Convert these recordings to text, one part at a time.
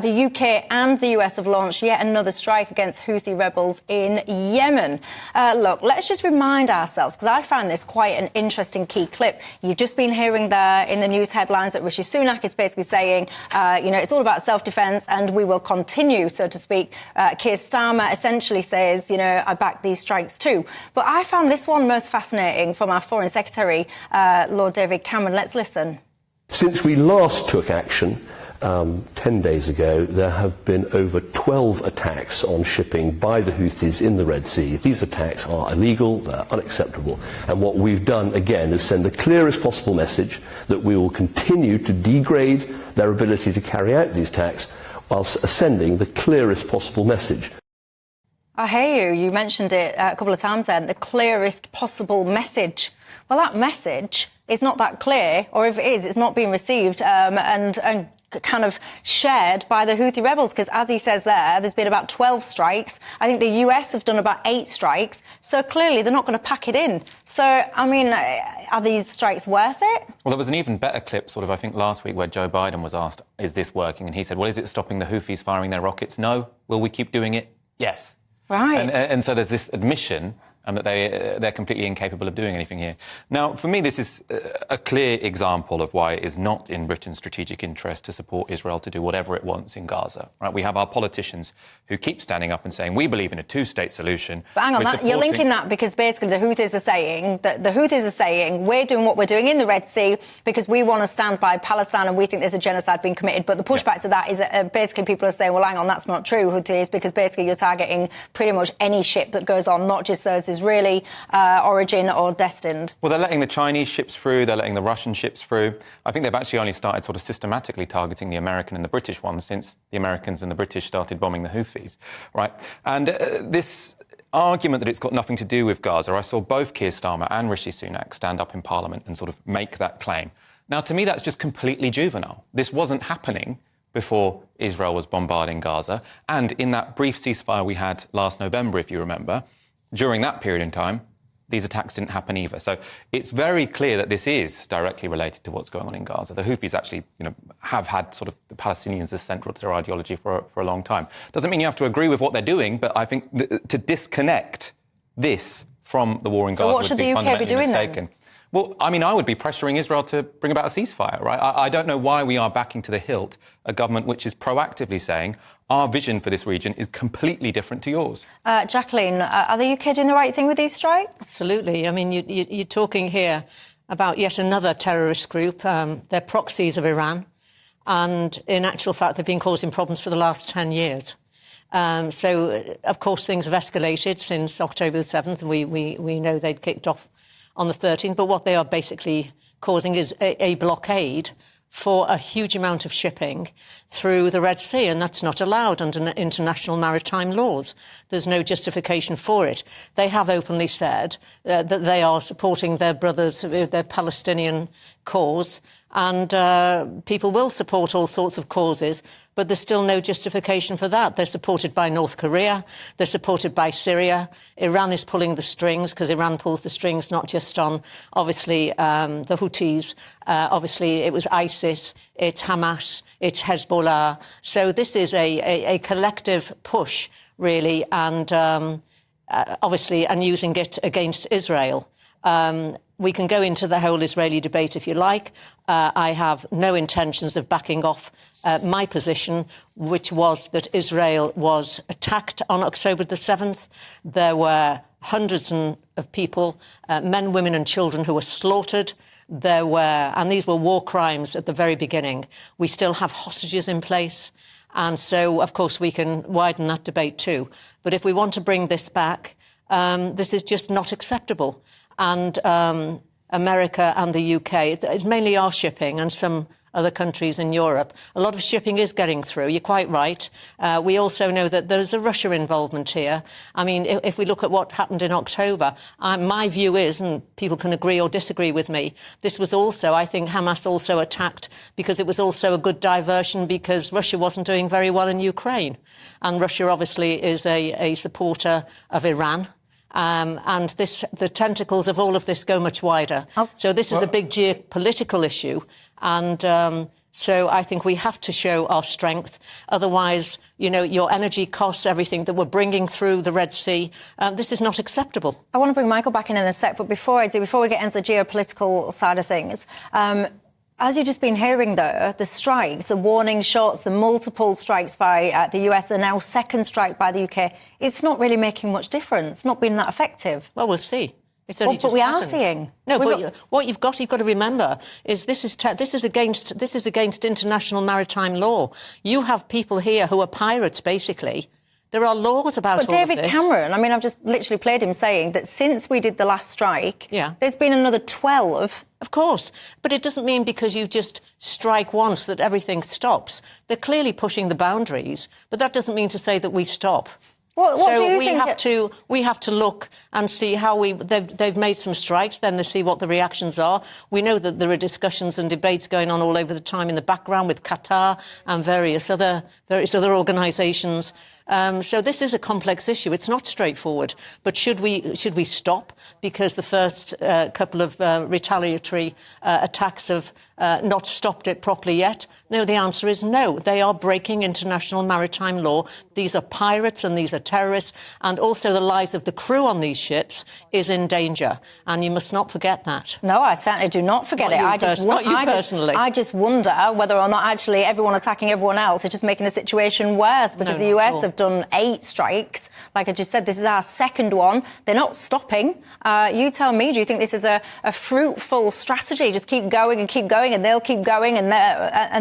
the UK and the US have launched yet another strike against Houthi rebels in Yemen. Look, let's just remind ourselves, because I found this quite an interesting key clip. You've just been hearing there in the news headlines that Rishi Sunak is basically saying, it's all about self-defence and we will continue, so to speak. Keir Starmer essentially says, I back these strikes too. But I found this one most fascinating from our Foreign Secretary, Lord David Cameron. Let's listen. Since we last took action 10 days ago, there have been over 12 attacks on shipping by the Houthis in the Red Sea. These attacks are illegal, they're unacceptable. And what we've done, again, is send the clearest possible message that we will continue to degrade their ability to carry out these attacks whilst sending the clearest possible message. I hear you. You mentioned it a couple of times then, the clearest possible message. Well, that message is not that clear, or if it is, it's not being received and kind of shared by the Houthi rebels, because as he says there's been about 12 strikes. I think the US have done about 8 strikes, so clearly they're not going to pack it in. So, I mean, are these strikes worth it? Well, there was an even better clip, I think last week, where Joe Biden was asked, is this working? And he said, well, is it stopping the Houthis firing their rockets? No. Will we keep doing it? Yes. Right. And so there's this admission that they're completely incapable of doing anything here. Now, for me, this is a clear example of why it is not in Britain's strategic interest to support Israel to do whatever it wants in Gaza. Right? We have our politicians who keep standing up and saying, we believe in a two-state solution. But hang on, you're linking that because basically the Houthis are saying we're doing what we're doing in the Red Sea because we want to stand by Palestine and we think there's a genocide being committed. But the pushback to that is that basically people are saying, well, hang on, that's not true, Houthis, because basically you're targeting pretty much any ship that goes on, not just those Israeli origin or destined. Well, they're letting the Chinese ships through, they're letting the Russian ships through. I think they've actually only started sort of systematically targeting the American and the British ones since the Americans and the British started bombing the Houthis, right? And this argument that it's got nothing to do with Gaza, I saw both Keir Starmer and Rishi Sunak stand up in Parliament and sort of make that claim. Now, to me, that's just completely juvenile. This wasn't happening before Israel was bombarding Gaza. And in that brief ceasefire we had last November, if you remember, during that period in time, these attacks didn't happen either. So it's very clear that this is directly related to what's going on in Gaza. The Houthis actually, have had sort of the Palestinians as central to their ideology for a long time. Doesn't mean you have to agree with what they're doing, but I think to disconnect this from the war in Gaza would be fundamentally mistaken. Well, I mean, I would be pressuring Israel to bring about a ceasefire, right? I don't know why we are backing to the hilt a government which is proactively saying our vision for this region is completely different to yours. Jacqueline, are the UK doing the right thing with these strikes? Absolutely. I mean, you're talking here about yet another terrorist group. They're proxies of Iran. And in actual fact, they've been causing problems for the last 10 years. So, of course, things have escalated since October the 7th. And we know they'd kicked off on the 13th. But what they are basically causing is a blockade for a huge amount of shipping through the Red Sea, and that's not allowed under international maritime laws. There's no justification for it. They have openly said that they are supporting their brothers, their Palestinian cause, and people will support all sorts of causes, but there's still no justification for that. They're supported by North Korea, they're supported by Syria. Iran is pulling the strings, because Iran pulls the strings not just on, obviously, the Houthis. Obviously, it was ISIS, it's Hamas, it's Hezbollah. So this is a collective push, really, and obviously, and using it against Israel. We can go into the whole Israeli debate if you like. I have no intentions of backing off my position, which was that Israel was attacked on October the 7th. There were hundreds of people, men, women and children who were slaughtered. There were, and these were war crimes at the very beginning. We still have hostages in place. And so, of course, we can widen that debate too. But if we want to bring this back, this is just not acceptable. And America and the UK, it's mainly our shipping and some other countries in Europe. A lot of shipping is getting through. You're quite right. We also know that there's a Russia involvement here. I mean, if we look at what happened in October, my view is, and people can agree or disagree with me, this was also, I think Hamas also attacked because it was also a good diversion because Russia wasn't doing very well in Ukraine. And Russia obviously is a supporter of Iran. And the tentacles of all of this go much wider. So this is a big geopolitical issue. And So I think we have to show our strength. Otherwise, your energy costs, everything that we're bringing through the Red Sea, this is not acceptable. I want to bring Michael back in a sec, but before we get into the geopolitical side of things, as you've just been hearing, though, the strikes, the warning shots, the multiple strikes by the US, the now second strike by the UK, it's not really making much difference, not being that effective. Well, we'll see. It's only but we happened. are seeing. No, but what you've got to remember is this is against international maritime law. You have people here who are pirates, basically. There are laws about all of this. But David Cameron, I mean, I've just literally played him saying that since we did the last strike, there's been another 12. Of course, but it doesn't mean because you just strike once that everything stops. They're clearly pushing the boundaries, but that doesn't mean to say that we stop. What do you think? We have to look and see how they've made some strikes, then to see what the reactions are. We know that there are discussions and debates going on all over the time in the background with Qatar and various other organisations. So this is a complex issue. It's not straightforward. But should we stop because the first couple of retaliatory attacks have not stopped it properly yet? No, the answer is no. They are breaking international maritime law. These are pirates and these are terrorists. And also the lives of the crew on these ships is in danger. And you must not forget that. No, I certainly do not forget it. Not you personally. I just wonder whether or not actually everyone attacking everyone else is just making the situation worse because the US have done 8 strikes. Like I just said, this is our second one. They're not stopping. You tell me, do you think this is a fruitful strategy? Just keep going and they'll keep going and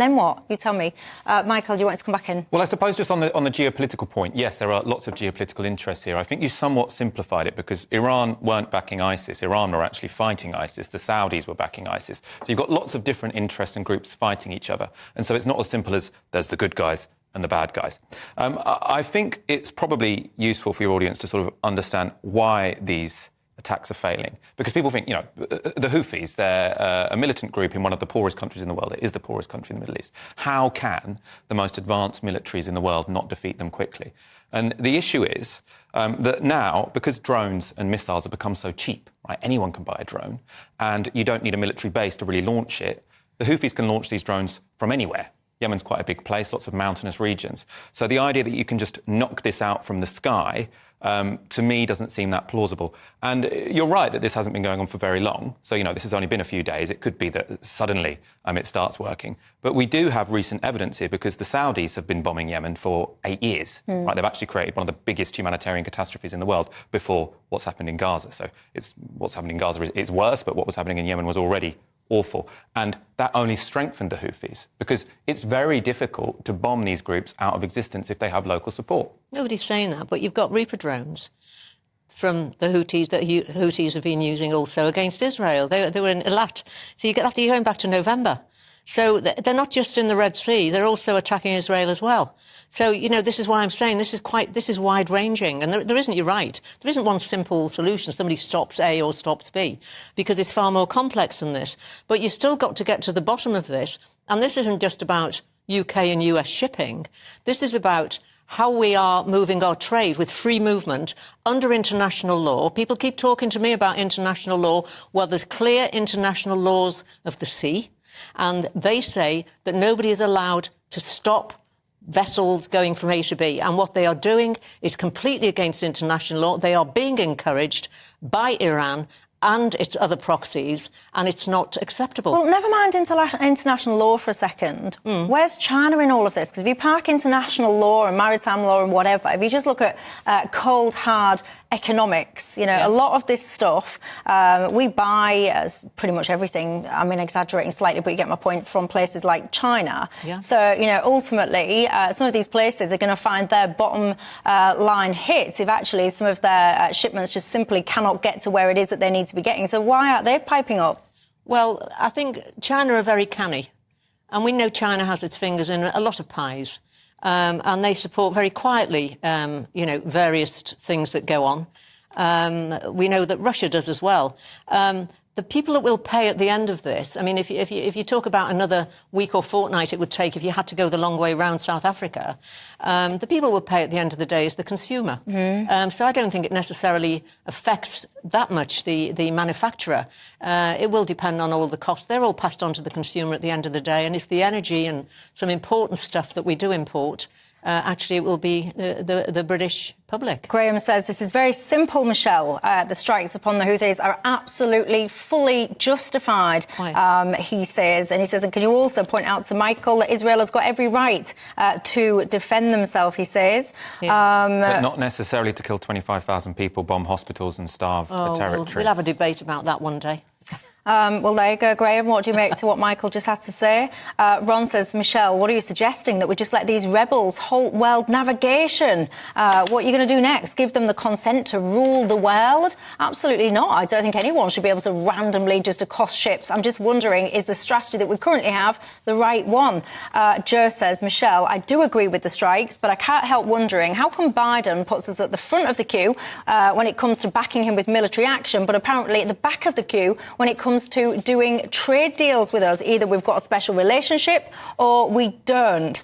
then what? You tell me. Michael, you want to come back in? Well, I suppose just on the geopolitical point, yes, there are lots of geopolitical interests here. I think you somewhat simplified it because Iran weren't backing ISIS. Iran were actually fighting ISIS. The Saudis were backing ISIS. So you've got lots of different interests and groups fighting each other. And so it's not as simple as there's the good guys and the bad guys. I think it's probably useful for your audience to sort of understand why these attacks are failing. Because people think, the Houthis, they're a militant group in one of the poorest countries in the world. It is the poorest country in the Middle East. How can the most advanced militaries in the world not defeat them quickly? And the issue is that now, because drones and missiles have become so cheap, right, anyone can buy a drone, and you don't need a military base to really launch it, the Houthis can launch these drones from anywhere. Yemen's quite a big place, lots of mountainous regions. So the idea that you can just knock this out from the sky, to me, doesn't seem that plausible. And you're right that this hasn't been going on for very long. So, this has only been a few days. It could be that suddenly it starts working. But we do have recent evidence here because the Saudis have been bombing Yemen for 8 years. Right? They've actually created one of the biggest humanitarian catastrophes in the world before what's happened in Gaza. So what's happened in Gaza is worse, but what was happening in Yemen was already awful. And that only strengthened the Houthis because it's very difficult to bomb these groups out of existence if they have local support. Nobody's saying that, but you've got Reaper drones from the Houthis that Houthis have been using also against Israel. They were in Eilat. So you're going back to November. So they're not just in the Red Sea, they're also attacking Israel as well. So, this is why I'm saying this is wide-ranging. And there isn't, you're right, there isn't one simple solution, somebody stops A or stops B, because it's far more complex than this. But you've still got to get to the bottom of this. And this isn't just about UK and US shipping. This is about how we are moving our trade with free movement under international law. People keep talking to me about international law. Well, there's clear international laws of the sea. And they say that nobody is allowed to stop vessels going from A to B. And what they are doing is completely against international law. They are being encouraged by Iran and its other proxies, and it's not acceptable. Well, never mind international law for a second. Where's China in all of this? Because if you park international law and maritime law and whatever, if you just look at cold, hard economics, a lot of this stuff we buy pretty much everything, I mean, exaggerating slightly, but you get my point, from places like China. Yeah. So, ultimately, some of these places are going to find their bottom line hit if actually some of their shipments just simply cannot get to where it is that they need to be getting. So why aren't they piping up? Well, I think China are very canny. And we know China has its fingers in a lot of pies. And they support very quietly, various things that go on. We know that Russia does as well. the people that will pay at the end of this, I mean, if you talk about another week or fortnight it would take if you had to go the long way around South Africa, the people who will pay at the end of the day is the consumer. So I don't think it necessarily affects that much the manufacturer. It will depend on all the costs. They're all passed on to the consumer at the end of the day, and it's the energy and some important stuff that we do import. Actually, it will be the British public. Graham says this is very simple, Michelle. The strikes upon the Houthis are absolutely, fully justified, he says. And and can you also point out to Michael that Israel has got every right to defend themselves, he says. But not necessarily to kill 25,000 people, bomb hospitals and starve the territory. We'll have a debate about that one day. Well, there you go, Graham. What do you make to what Michael just had to say? Ron says, Michelle, what are you suggesting? That we just let these rebels halt world navigation? What are you going to do next? Give them the consent to rule the world? Absolutely not. I don't think anyone should be able to randomly just accost ships. I'm just wondering, is the strategy that we currently have the right one? Joe says, Michelle, I do agree with the strikes, but I can't help wondering, how come Biden puts us at the front of the queue when it comes to backing him with military action, but apparently at the back of the queue when it comes to doing trade deals with us? Either we've got a special relationship or we don't.